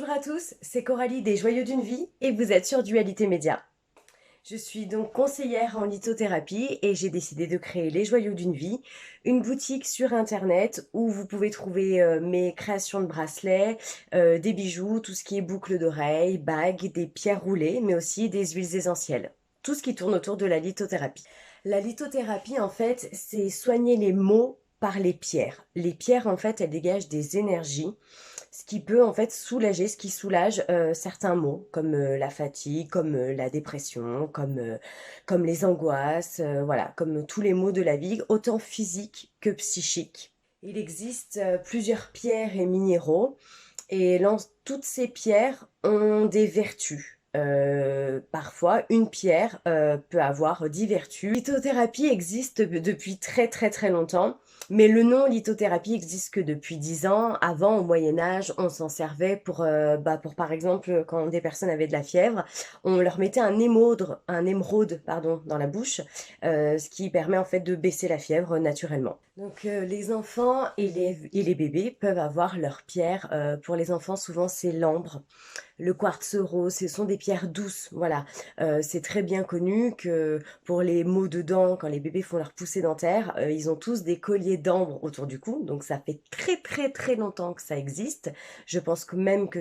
Bonjour à tous, c'est Coralie des Joyaux d'une Vie et vous êtes sur Dualité Média. Je suis donc conseillère en lithothérapie et j'ai décidé de créer Les Joyaux d'une Vie, une boutique sur internet où vous pouvez trouver mes créations de bracelets, des bijoux, tout ce qui est boucles d'oreilles, bagues, des pierres roulées, mais aussi des huiles essentielles. Tout ce qui tourne autour de la lithothérapie. La lithothérapie, en fait, c'est soigner les maux par les pierres. Les pierres, en fait, elles dégagent des énergies, ce qui peut en fait soulager, ce qui soulage certains maux, comme la fatigue, comme la dépression, comme les angoisses, voilà, comme tous les maux de la vie, autant physiques que psychiques. Il existe plusieurs pierres et minéraux, et toutes ces pierres ont des vertus. Parfois, une pierre peut avoir 10 vertus. La lithothérapie existe depuis très très très longtemps, mais le nom lithothérapie existe que depuis 10 ans. Avant, au Moyen-Âge, on s'en servait pour par exemple, quand des personnes avaient de la fièvre, on leur mettait un émeraude, pardon, dans la bouche, ce qui permet en fait de baisser la fièvre naturellement. Donc les enfants et les bébés peuvent avoir leurs pierres. Pour les enfants, souvent c'est l'ambre, le quartz rose, ce sont des pierres douces, voilà. C'est très bien connu que pour les maux de dents, quand les bébés font leur poussée dentaire, ils ont tous des colliers d'ambre autour du cou, donc ça fait très très très longtemps que ça existe. Je pense que même que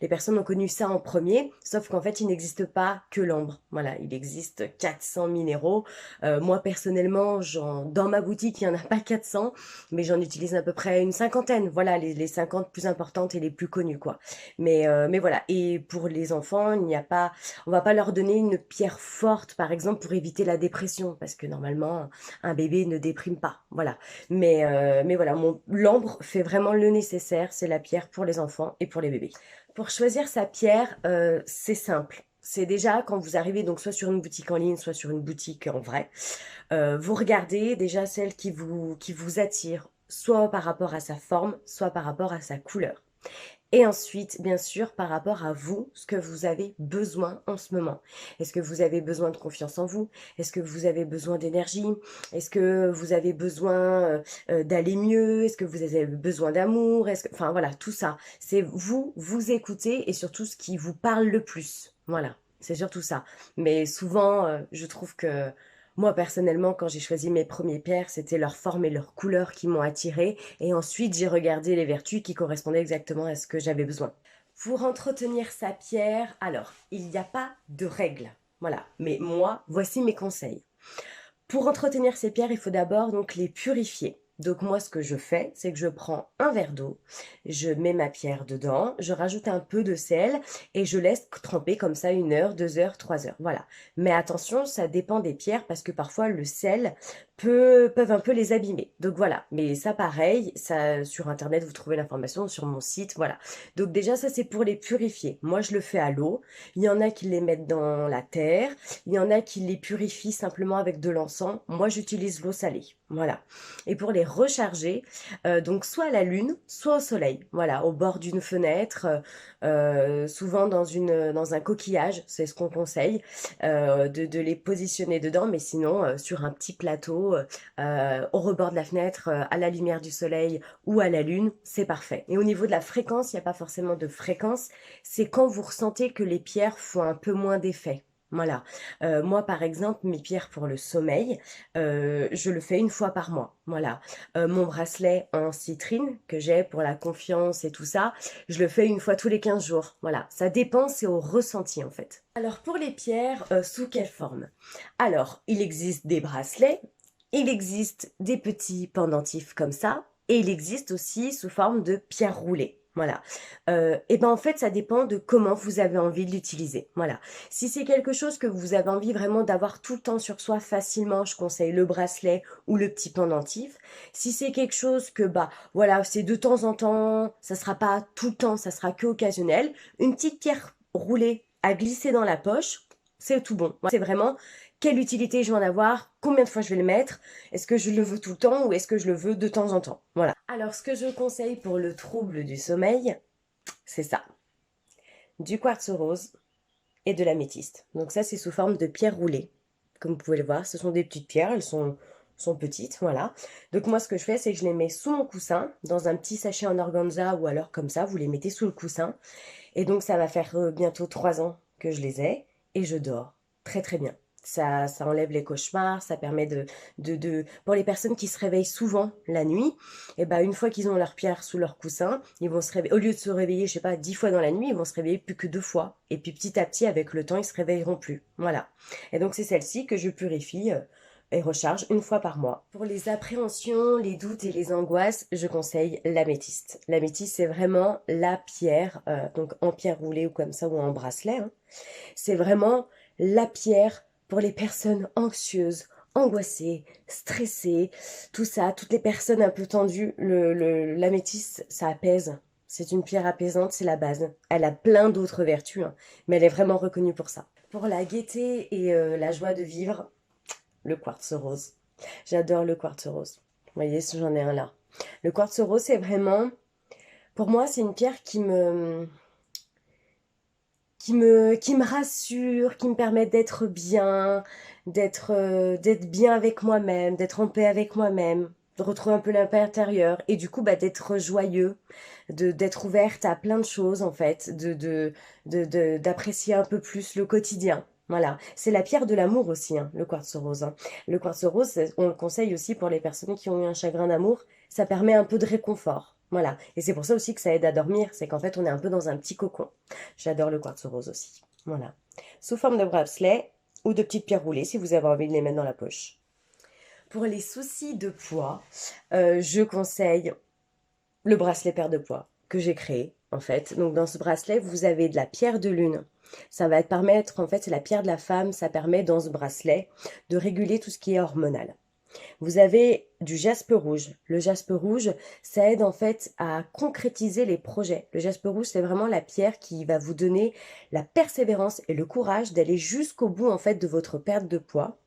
les personnes ont connu ça en premier, sauf qu'en fait il n'existe pas que l'ambre, voilà, il existe 400 minéraux. Moi personnellement, dans ma boutique il n'y en a pas 400, mais j'en utilise à peu près une cinquantaine, voilà, les 50 plus importantes et les plus connues, quoi. Mais voilà. Et pour les enfants, on va pas leur donner une pierre forte, par exemple, pour éviter la dépression, parce que normalement, un bébé ne déprime pas. Voilà. Mais voilà, l'ambre fait vraiment le nécessaire. C'est la pierre pour les enfants et pour les bébés. Pour choisir sa pierre, c'est simple. C'est déjà quand vous arrivez donc soit sur une boutique en ligne, soit sur une boutique en vrai, vous regardez déjà celle qui vous attire, soit par rapport à sa forme, soit par rapport à sa couleur. Et ensuite, bien sûr, par rapport à vous, ce que vous avez besoin en ce moment. Est-ce que vous avez besoin de confiance en vous? Est-ce que vous avez besoin d'énergie? Est-ce que vous avez besoin d'aller mieux? Est-ce que vous avez besoin d'amour? Enfin voilà, tout ça. C'est vous, vous écoutez et surtout ce qui vous parle le plus. Voilà, c'est surtout ça. Mais souvent, je trouve que moi, personnellement, quand j'ai choisi mes premiers pierres, c'était leur forme et leur couleur qui m'ont attirée. Et ensuite, j'ai regardé les vertus qui correspondaient exactement à ce que j'avais besoin. Pour entretenir sa pierre, alors, il n'y a pas de règle. Voilà. Mais moi, voici mes conseils. Pour entretenir ces pierres, il faut d'abord donc les purifier. Donc moi, ce que je fais, c'est que je prends un verre d'eau, je mets ma pierre dedans, je rajoute un peu de sel et je laisse tremper comme ça 1 heure, 2 heures, 3 heures. Voilà. Mais attention, ça dépend des pierres parce que parfois le sel peuvent un peu les abîmer. Donc voilà. Mais ça, pareil, ça sur internet, vous trouvez l'information sur mon site. Voilà. Donc déjà, ça c'est pour les purifier. Moi, je le fais à l'eau. Il y en a qui les mettent dans la terre. Il y en a qui les purifient simplement avec de l'encens. Moi, j'utilise l'eau salée. Voilà. Et pour les recharger, donc soit à la lune, soit au soleil. Voilà, au bord d'une fenêtre, souvent dans un coquillage, c'est ce qu'on conseille, de les positionner dedans, mais sinon sur un petit plateau, au rebord de la fenêtre, à la lumière du soleil ou à la lune, c'est parfait. Et au niveau de la fréquence, il n'y a pas forcément de fréquence, c'est quand vous ressentez que les pierres font un peu moins d'effet. Voilà. Moi, par exemple, mes pierres pour le sommeil, je le fais 1 fois par mois. Voilà. Mon bracelet en citrine que j'ai pour la confiance et tout ça, je le fais 1 fois tous les 15 jours. Voilà. Ça dépend, c'est au ressenti en fait. Alors pour les pierres, sous quelle forme? Alors, il existe des bracelets, il existe des petits pendentifs comme ça, et il existe aussi sous forme de pierres roulées. Voilà. Et ben en fait, ça dépend de comment vous avez envie de l'utiliser. Voilà. Si c'est quelque chose que vous avez envie vraiment d'avoir tout le temps sur soi facilement, je conseille le bracelet ou le petit pendentif. Si c'est quelque chose que voilà, c'est de temps en temps, ça sera pas tout le temps, ça sera que occasionnel, une petite pierre roulée à glisser dans la poche, c'est tout bon. C'est vraiment quelle utilité je vais en avoir, combien de fois je vais le mettre, est-ce que je le veux tout le temps ou est-ce que je le veux de temps en temps. Voilà. Alors ce que je conseille pour le trouble du sommeil, c'est ça. Du quartz rose et de l'améthyste. Donc ça, c'est sous forme de pierres roulées. Comme vous pouvez le voir, ce sont des petites pierres, elles sont sont petites, voilà. Donc moi, ce que je fais, c'est que je les mets sous mon coussin, dans un petit sachet en organza, ou alors comme ça, vous les mettez sous le coussin. Et donc, ça va faire bientôt 3 ans que je les ai, et je dors très très bien. Ça enlève les cauchemars, ça permet pour les personnes qui se réveillent souvent la nuit, et ben une fois qu'ils ont leur pierre sous leur coussin, ils vont se réveiller, au lieu de se réveiller, je sais pas, 10 fois dans la nuit, ils vont se réveiller plus que 2 fois. Et puis petit à petit, avec le temps, ils se réveilleront plus. Voilà. Et donc c'est celle-ci que je purifie et recharge une fois par mois. Pour les appréhensions, les doutes et les angoisses, je conseille l'améthyste. L'améthyste, c'est vraiment la pierre, donc en pierre roulée ou comme ça, ou en bracelet, hein. C'est vraiment la pierre pour les personnes anxieuses, angoissées, stressées, tout ça, toutes les personnes un peu tendues. L'améthyste, ça apaise. C'est une pierre apaisante, c'est la base. Elle a plein d'autres vertus, hein, mais elle est vraiment reconnue pour ça. Pour la gaieté et la joie de vivre, le quartz rose. J'adore le quartz rose. Vous voyez, j'en ai un là. Le quartz rose, c'est vraiment, pour moi, c'est une pierre qui me rassure, qui me permet d'être bien, d'être bien avec moi-même, d'être en paix avec moi-même, de retrouver un peu la paix intérieure et du coup bah, d'être joyeux, d'être ouverte à plein de choses en fait, d'apprécier un peu plus le quotidien. Voilà, c'est la pierre de l'amour aussi, hein, le quartz rose, hein. Le quartz rose, on le conseille aussi pour les personnes qui ont eu un chagrin d'amour, ça permet un peu de réconfort. Voilà, et c'est pour ça aussi que ça aide à dormir, c'est qu'en fait on est un peu dans un petit cocon. J'adore le quartz rose aussi. Voilà. Sous forme de bracelet ou de petites pierres roulées si vous avez envie de les mettre dans la poche. Pour les soucis de poids, je conseille le bracelet paire de poids que j'ai créé en fait. Donc dans ce bracelet, vous avez de la pierre de lune. Ça va te permettre, en fait, c'est la pierre de la femme, ça permet dans ce bracelet de réguler tout ce qui est hormonal. Vous avez du jaspe rouge. Le jaspe rouge, ça aide en fait à concrétiser les projets. Le jaspe rouge, c'est vraiment la pierre qui va vous donner la persévérance et le courage d'aller jusqu'au bout en fait de votre perte de poids.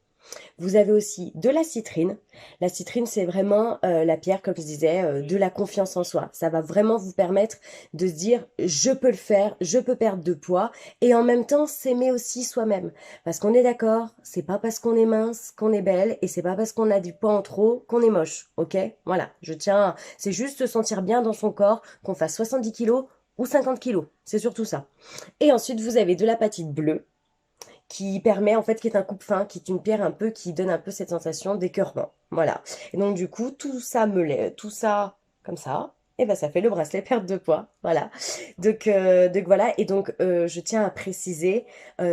Vous avez aussi de la citrine. La citrine, c'est vraiment la pierre, comme je disais, de la confiance en soi. Ça va vraiment vous permettre de se dire, je peux le faire, je peux perdre de poids, et en même temps s'aimer aussi soi-même. Parce qu'on est d'accord, c'est pas parce qu'on est mince qu'on est belle, et c'est pas parce qu'on a du poids en trop qu'on est moche, ok? Voilà, c'est juste se sentir bien dans son corps, qu'on fasse 70 kilos ou 50 kilos, c'est surtout ça. Et ensuite, vous avez de l'apatite bleue qui permet en fait, qui est un coupe-fin, qui est une pierre un peu qui donne un peu cette sensation d'écœurement. Voilà. Et donc du coup, tout ça comme ça, et ben ça fait le bracelet perte de poids. Voilà. Donc voilà. Et donc je tiens à préciser,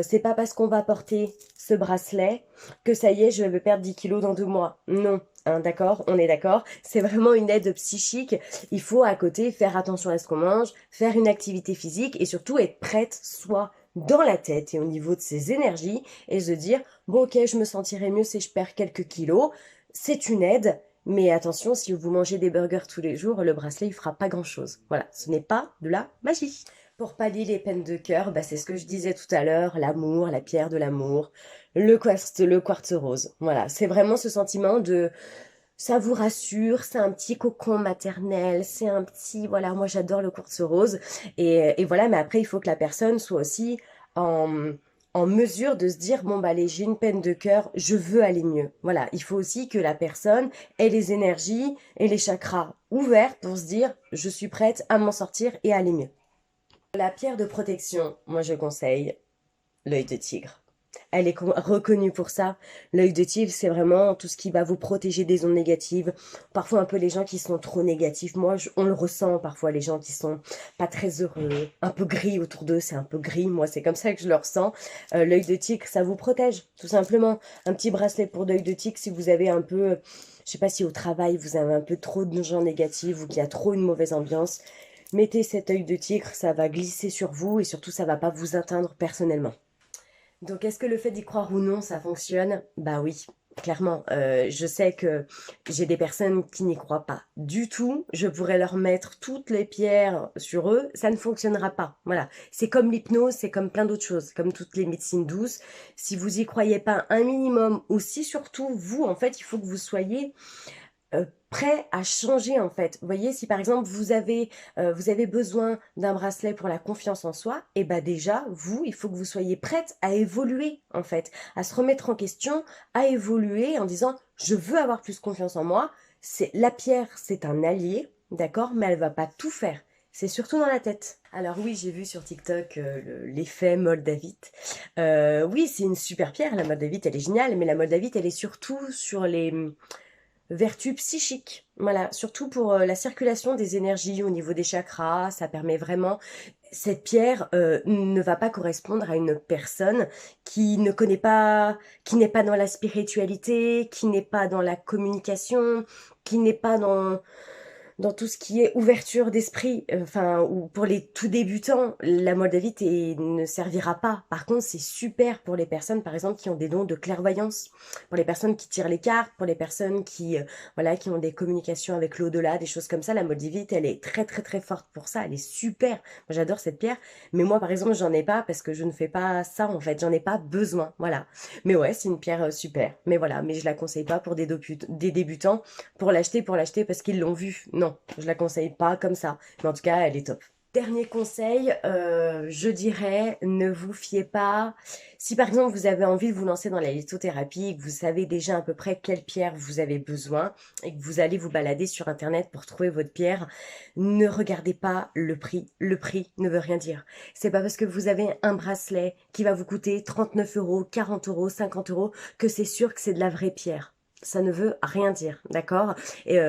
c'est pas parce qu'on va porter ce bracelet que ça y est, je vais perdre 10 kilos dans 2 mois. Non. Hein, d'accord, on est d'accord. C'est vraiment une aide psychique. Il faut à côté faire attention à ce qu'on mange, faire une activité physique et surtout être prête soit dans la tête et au niveau de ses énergies et se dire bon ok je me sentirai mieux si je perds quelques kilos, c'est une aide, mais attention si vous mangez des burgers tous les jours, le bracelet il fera pas grand chose. Voilà, ce n'est pas de la magie. Pour pallier les peines de cœur, bah, c'est ce que je disais tout à l'heure, l'amour, la pierre de l'amour, le quartz rose. Voilà, c'est vraiment ce sentiment de ça vous rassure, c'est un petit cocon maternel, c'est un petit, voilà, moi j'adore le quartz rose. Et voilà, mais après il faut que la personne soit aussi en, en mesure de se dire, bon bah allez, j'ai une peine de cœur, je veux aller mieux. Voilà, il faut aussi que la personne ait les énergies et les chakras ouverts pour se dire, je suis prête à m'en sortir et à aller mieux. La pierre de protection, moi je conseille l'œil de tigre. Elle est reconnue pour ça. L'œil de tigre, c'est vraiment tout ce qui va vous protéger des ondes négatives. Parfois un peu les gens qui sont trop négatifs. Moi, on le ressent parfois, les gens qui sont pas très heureux, un peu gris autour d'eux, c'est un peu gris. Moi, c'est comme ça que je le ressens. L'œil de tigre, ça vous protège, tout simplement. Un petit bracelet pour l'œil de tigre si vous avez un peu, je sais pas si au travail vous avez un peu trop de gens négatifs ou qu'il y a trop une mauvaise ambiance. Mettez cet œil de tigre, ça va glisser sur vous et surtout ça va pas vous atteindre personnellement. Donc, est-ce que le fait d'y croire ou non, ça fonctionne? Bah oui, clairement. Je sais que j'ai des personnes qui n'y croient pas du tout. Je pourrais leur mettre toutes les pierres sur eux, ça ne fonctionnera pas. Voilà. C'est comme l'hypnose, c'est comme plein d'autres choses, comme toutes les médecines douces. Si vous y croyez pas un minimum, ou si surtout vous, en fait, il faut que vous soyez prêt à changer en fait. Vous voyez, si par exemple vous avez besoin d'un bracelet pour la confiance en soi, et bah déjà, vous, il faut que vous soyez prête à évoluer en fait, à se remettre en question, à évoluer en disant je veux avoir plus confiance en moi, la pierre, c'est un allié, d'accord, mais elle va pas tout faire. C'est surtout dans la tête. Alors oui, j'ai vu sur TikTok l'effet moldavite. Oui, c'est une super pierre, la moldavite, elle est géniale, mais la moldavite, elle est surtout sur les vertus psychiques. Voilà, surtout pour la circulation des énergies au niveau des chakras, ça permet vraiment. Cette pierre ne va pas correspondre à une personne qui ne connaît pas, qui n'est pas dans la spiritualité, qui n'est pas dans la communication, qui n'est pas dans tout ce qui est ouverture d'esprit, enfin, ou pour les tout débutants, la moldavite ne servira pas. Par contre, c'est super pour les personnes, par exemple, qui ont des dons de clairvoyance, pour les personnes qui tirent les cartes, pour les personnes qui, voilà, qui ont des communications avec l'au-delà, des choses comme ça. La moldavite, elle est très, très, très forte pour ça. Elle est super. Moi, j'adore cette pierre. Mais moi, par exemple, j'en ai pas parce que je ne fais pas ça, en fait. J'en ai pas besoin. Voilà. Mais ouais, c'est une pierre super. Mais voilà. Mais je la conseille pas pour des débutants pour l'acheter parce qu'ils l'ont vu. Non, je la conseille pas comme ça. Mais en tout cas, elle est top. Dernier conseil, je dirais, ne vous fiez pas. Si par exemple vous avez envie de vous lancer dans la lithothérapie, que vous savez déjà à peu près quelle pierre vous avez besoin et que vous allez vous balader sur internet pour trouver votre pierre, ne regardez pas le prix. Le prix ne veut rien dire. C'est pas parce que vous avez un bracelet qui va vous coûter 39 euros, 40 euros, 50 euros que c'est sûr que c'est de la vraie pierre. Ça ne veut rien dire, d'accord? Et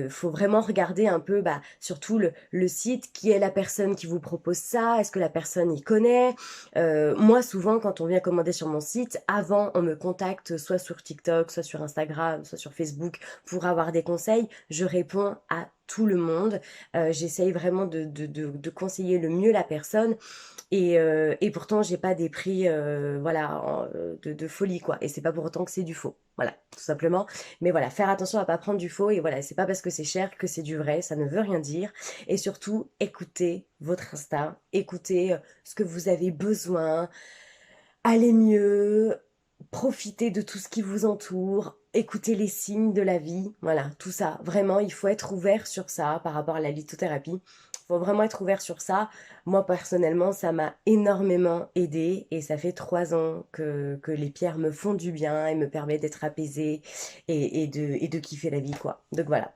faut vraiment regarder un peu, bah, surtout le site, qui est la personne qui vous propose ça, est-ce que la personne y connaît? Moi, souvent, quand on vient commander sur mon site, avant, on me contacte soit sur TikTok, soit sur Instagram, soit sur Facebook pour avoir des conseils. Je réponds à tout le monde. J'essaye vraiment de conseiller le mieux la personne. Et pourtant, j'ai pas des prix voilà, de folie, quoi. Et c'est pas pour autant que c'est du faux. Voilà, tout simplement. Mais voilà, faire attention à pas prendre du faux. Et voilà, c'est pas parce que c'est cher que c'est du vrai. Ça ne veut rien dire. Et surtout, écoutez votre instinct. Écoutez ce que vous avez besoin. Allez mieux. Profitez de tout ce qui vous entoure. Écoutez les signes de la vie. Voilà, tout ça. Vraiment, il faut être ouvert sur ça par rapport à la lithothérapie. Il faut vraiment être ouvert sur ça. Moi, personnellement, ça m'a énormément aidé et ça fait 3 ans que les pierres me font du bien et me permettent d'être apaisée et de kiffer la vie, quoi. Donc voilà.